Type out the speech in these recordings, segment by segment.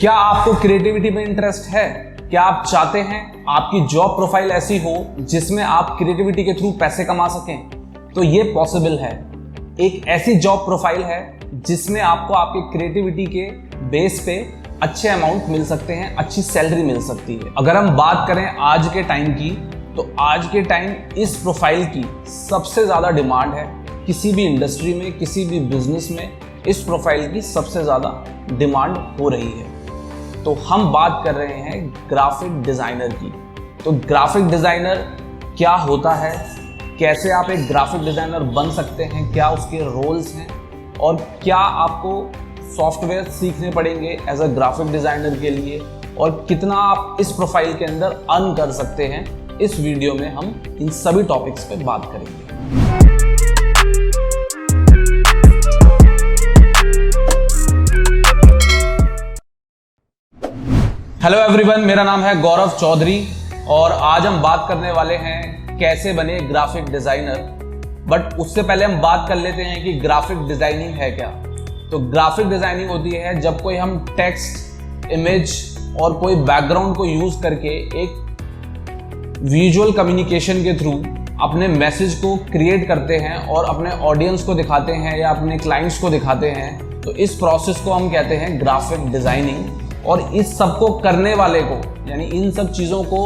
क्या आपको क्रिएटिविटी में इंटरेस्ट है? क्या आप चाहते हैं आपकी जॉब प्रोफाइल ऐसी हो जिसमें आप क्रिएटिविटी के थ्रू पैसे कमा सकें? तो ये पॉसिबल है। एक ऐसी जॉब प्रोफाइल है जिसमें आपको आपके क्रिएटिविटी के बेस पे अच्छे अमाउंट मिल सकते हैं, अच्छी सैलरी मिल सकती है। अगर हम बात करें आज के टाइम की, तो आज के टाइम इस प्रोफाइल की सबसे ज़्यादा डिमांड है। किसी भी इंडस्ट्री में, किसी भी बिजनेस में इस प्रोफाइल की सबसे ज़्यादा डिमांड हो रही है। तो हम बात कर रहे हैं ग्राफिक डिज़ाइनर की। तो ग्राफिक डिज़ाइनर क्या होता है, कैसे आप एक ग्राफिक डिज़ाइनर बन सकते हैं, क्या उसके रोल्स हैं और क्या आपको सॉफ्टवेयर सीखने पड़ेंगे एज अ ग्राफिक डिज़ाइनर के लिए, और कितना आप इस प्रोफाइल के अंदर अर्न कर सकते हैं, इस वीडियो में हम इन सभी टॉपिक्स पे बात करेंगे। हेलो एवरीवन, मेरा नाम है गौरव चौधरी और आज हम बात करने वाले हैं कैसे बने ग्राफिक डिज़ाइनर। बट उससे पहले हम बात कर लेते हैं कि ग्राफिक डिज़ाइनिंग है क्या। तो ग्राफिक डिज़ाइनिंग होती है जब कोई हम टेक्स्ट, इमेज और कोई बैकग्राउंड को यूज़ करके एक विजुअल कम्युनिकेशन के थ्रू अपने मैसेज को क्रिएट करते हैं और अपने ऑडियंस को दिखाते हैं या अपने क्लाइंट्स को दिखाते हैं। तो इस प्रोसेस को हम कहते हैं ग्राफिक डिज़ाइनिंग। और इस सब को करने वाले को, यानी इन सब चीज़ों को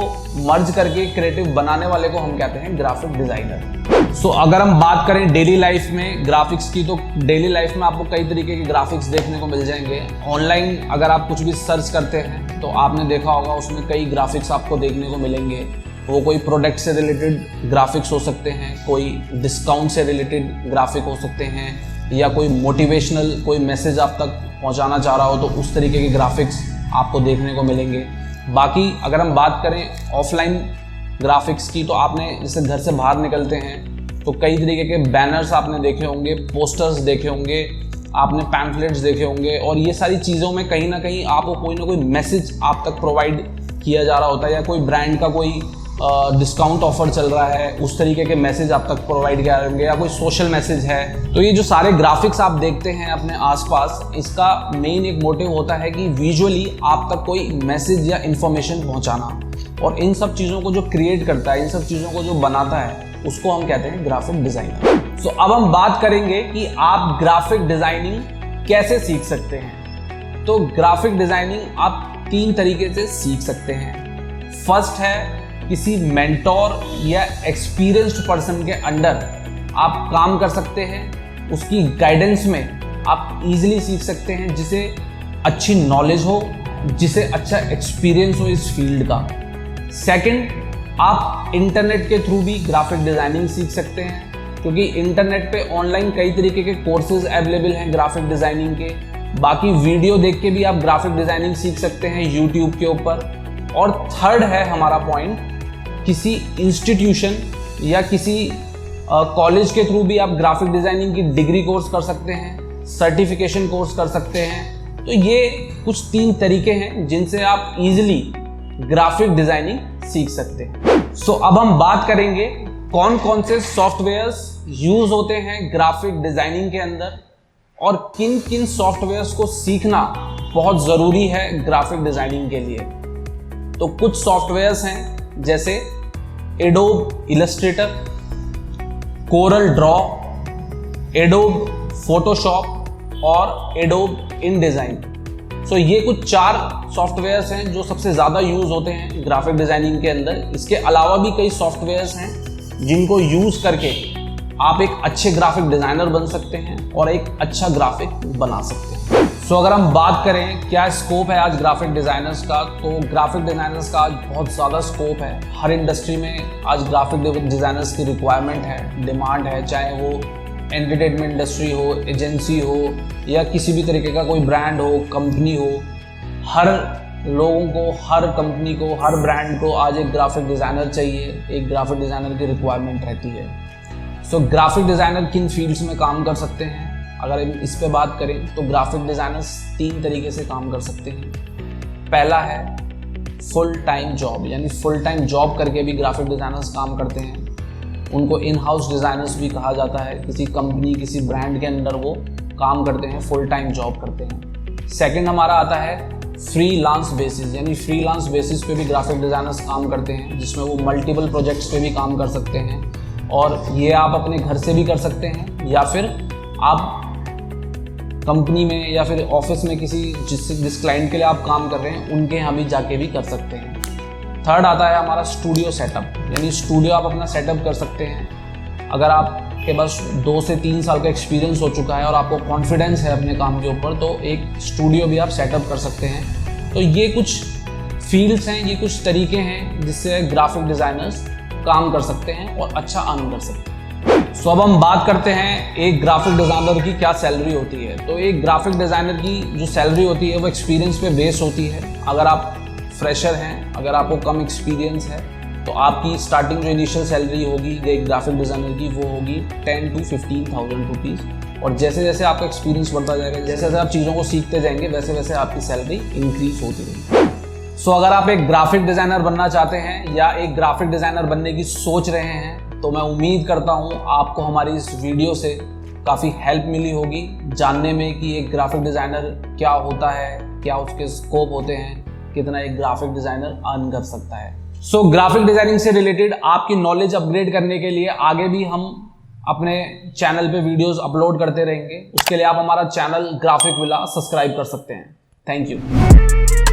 मर्ज करके क्रिएटिव बनाने वाले को हम कहते हैं ग्राफिक डिज़ाइनर। सो अगर हम बात करें डेली लाइफ में ग्राफिक्स की, तो डेली लाइफ में आपको कई तरीके के ग्राफिक्स देखने को मिल जाएंगे। ऑनलाइन अगर आप कुछ भी सर्च करते हैं तो आपने देखा होगा उसमें कई ग्राफिक्स आपको देखने को मिलेंगे। वो कोई प्रोडक्ट से रिलेटेड ग्राफिक्स हो सकते हैं, कोई डिस्काउंट से रिलेटेड ग्राफिक हो सकते हैं, या कोई मोटिवेशनल कोई मैसेज आप तक पहुंचाना चाह रहा हो तो उस तरीके के ग्राफिक्स आपको देखने को मिलेंगे। बाकी अगर हम बात करें ऑफलाइन ग्राफिक्स की, तो आपने जैसे घर से बाहर निकलते हैं तो कई तरीके के बैनर्स आपने देखे होंगे, पोस्टर्स देखे होंगे, आपने पैम्फलेट्स देखे होंगे, और ये सारी चीज़ों में कहीं ना कहीं आपको कोई ना कोई मैसेज आप तक प्रोवाइड किया जा रहा होता है, या कोई ब्रांड का कोई डिस्काउंट ऑफर चल रहा है, उस तरीके के मैसेज आप तक प्रोवाइड किया जाएंगे, या कोई सोशल मैसेज है। तो ये जो सारे ग्राफिक्स आप देखते हैं अपने आसपास, इसका मेन एक मोटिव होता है कि विजुअली आप तक कोई मैसेज या इंफॉर्मेशन पहुंचाना, और इन सब चीज़ों को जो क्रिएट करता है, इन सब चीज़ों को जो बनाता है, उसको हम कहते हैं ग्राफिक डिज़ाइनर। सो अब हम बात करेंगे कि आप ग्राफिक डिज़ाइनिंग कैसे सीख सकते हैं। तो ग्राफिक डिज़ाइनिंग आप 3 तरीके से सीख सकते हैं। फर्स्ट है किसी मेंटोर या एक्सपीरियंस्ड पर्सन के अंडर आप काम कर सकते हैं, उसकी गाइडेंस में आप इजीली सीख सकते हैं, जिसे अच्छी नॉलेज हो, जिसे अच्छा एक्सपीरियंस हो इस फील्ड का। सेकंड, आप इंटरनेट के थ्रू भी ग्राफिक डिज़ाइनिंग सीख सकते हैं, क्योंकि इंटरनेट पे ऑनलाइन कई तरीके के कोर्सेज अवेलेबल हैं ग्राफिक डिज़ाइनिंग के। बाकी वीडियो देख के भी आप ग्राफिक डिज़ाइनिंग सीख सकते हैं यूट्यूब के ऊपर। और थर्ड है हमारा पॉइंट, किसी इंस्टीट्यूशन या किसी कॉलेज के थ्रू भी आप ग्राफिक डिज़ाइनिंग की डिग्री कोर्स कर सकते हैं, सर्टिफिकेशन कोर्स कर सकते हैं। तो ये कुछ 3 तरीके हैं जिनसे आप इजीली ग्राफिक डिज़ाइनिंग सीख सकते हैं। सो अब हम बात करेंगे कौन कौन से सॉफ्टवेयर्स यूज़ होते हैं ग्राफिक डिज़ाइनिंग के अंदर, और किन किन सॉफ्टवेयर्स को सीखना बहुत ज़रूरी है ग्राफिक डिज़ाइनिंग के लिए। तो कुछ सॉफ्टवेयर्स हैं जैसे adobe Illustrator, Corel Draw, adobe Photoshop और एडोब इनडिज़ाइन। सो ये कुछ 4 सॉफ्टवेयर्स हैं जो सबसे ज़्यादा यूज़ होते हैं ग्राफिक डिज़ाइनिंग के अंदर। इसके अलावा भी कई सॉफ्टवेयर्स हैं जिनको यूज़ करके आप एक अच्छे ग्राफिक डिज़ाइनर बन सकते हैं और एक अच्छा ग्राफिक बना सकते हैं। सो अगर हम बात करें क्या स्कोप है आज ग्राफिक डिज़ाइनर्स का, तो ग्राफिक डिज़ाइनर्स का आज बहुत ज़्यादा स्कोप है। हर इंडस्ट्री में आज ग्राफिक डिज़ाइनर्स की रिक्वायरमेंट है, डिमांड है, चाहे वो एंटरटेनमेंट इंडस्ट्री हो, एजेंसी हो, या किसी भी तरीके का कोई ब्रांड हो, कंपनी हो। हर लोगों को, हर कंपनी को, हर ब्रांड को आज एक ग्राफिक डिज़ाइनर चाहिए, एक ग्राफिक डिज़ाइनर की रिक्वायरमेंट रहती है। सो ग्राफिक डिज़ाइनर किन फील्ड्स में काम कर सकते हैं, अगर इस पे बात करें तो ग्राफिक डिज़ाइनर्स 3 तरीके से काम कर सकते हैं। पहला है फुल टाइम जॉब, यानी फुल टाइम जॉब करके भी ग्राफिक डिज़ाइनर्स काम करते हैं। उनको इन हाउस डिज़ाइनर्स भी कहा जाता है। किसी कंपनी, किसी ब्रांड के अंदर वो काम करते हैं, फुल टाइम जॉब करते हैं। सेकंड हमारा आता है फ्रीलांस बेसिस, यानी फ्रीलांस बेसिस पे भी ग्राफिक डिज़ाइनर्स काम करते हैं, जिसमें वो मल्टीपल प्रोजेक्ट्स पे भी काम कर सकते हैं। और ये आप अपने घर से भी कर सकते हैं या फिर आप कंपनी में या फिर ऑफिस में जिस क्लाइंट के लिए आप काम कर रहे हैं उनके यहाँ भी जाके भी कर सकते हैं। थर्ड आता है हमारा स्टूडियो सेटअप, यानी स्टूडियो आप अपना सेटअप कर सकते हैं। अगर आपके पास 2 से 3 साल का एक्सपीरियंस हो चुका है और आपको कॉन्फिडेंस है अपने काम के ऊपर, तो एक स्टूडियो भी आप सेटअप कर सकते हैं। तो ये कुछ फील्ड्स हैं, ये कुछ तरीके हैं जिससे ग्राफिक डिज़ाइनर्स काम कर सकते हैं और अच्छा अर्न कर सकते हैं। सो अब हम बात करते हैं एक ग्राफिक डिज़ाइनर की क्या सैलरी होती है। तो एक ग्राफिक डिज़ाइनर की जो सैलरी होती है वो एक्सपीरियंस पे बेस होती है। अगर आप फ्रेशर हैं, अगर आपको कम एक्सपीरियंस है, तो आपकी स्टार्टिंग जो इनिशियल सैलरी होगी एक ग्राफिक डिज़ाइनर की वो होगी 10 to 15,000 रुपीज़। और जैसे जैसे आपका एक्सपीरियंस बढ़ता जाएगा, जैसे जैसे आप चीज़ों को सीखते जाएंगे, वैसे वैसे आपकी सैलरी इंक्रीज होती रहेगी। सो अगर आप एक ग्राफिक डिज़ाइनर बनना चाहते हैं या एक ग्राफिक डिज़ाइनर बनने की सोच रहे हैं, तो मैं उम्मीद करता हूँ आपको हमारी इस वीडियो से काफ़ी हेल्प मिली होगी जानने में कि एक ग्राफिक डिज़ाइनर क्या होता है, क्या उसके स्कोप होते हैं, कितना एक ग्राफिक डिज़ाइनर अर्न कर सकता है। सो ग्राफिक डिज़ाइनिंग से रिलेटेड आपकी नॉलेज अपग्रेड करने के लिए आगे भी हम अपने चैनल पे वीडियोस अपलोड करते रहेंगे। उसके लिए आप हमारा चैनल ग्राफिक विला सब्सक्राइब कर सकते हैं। Thank you.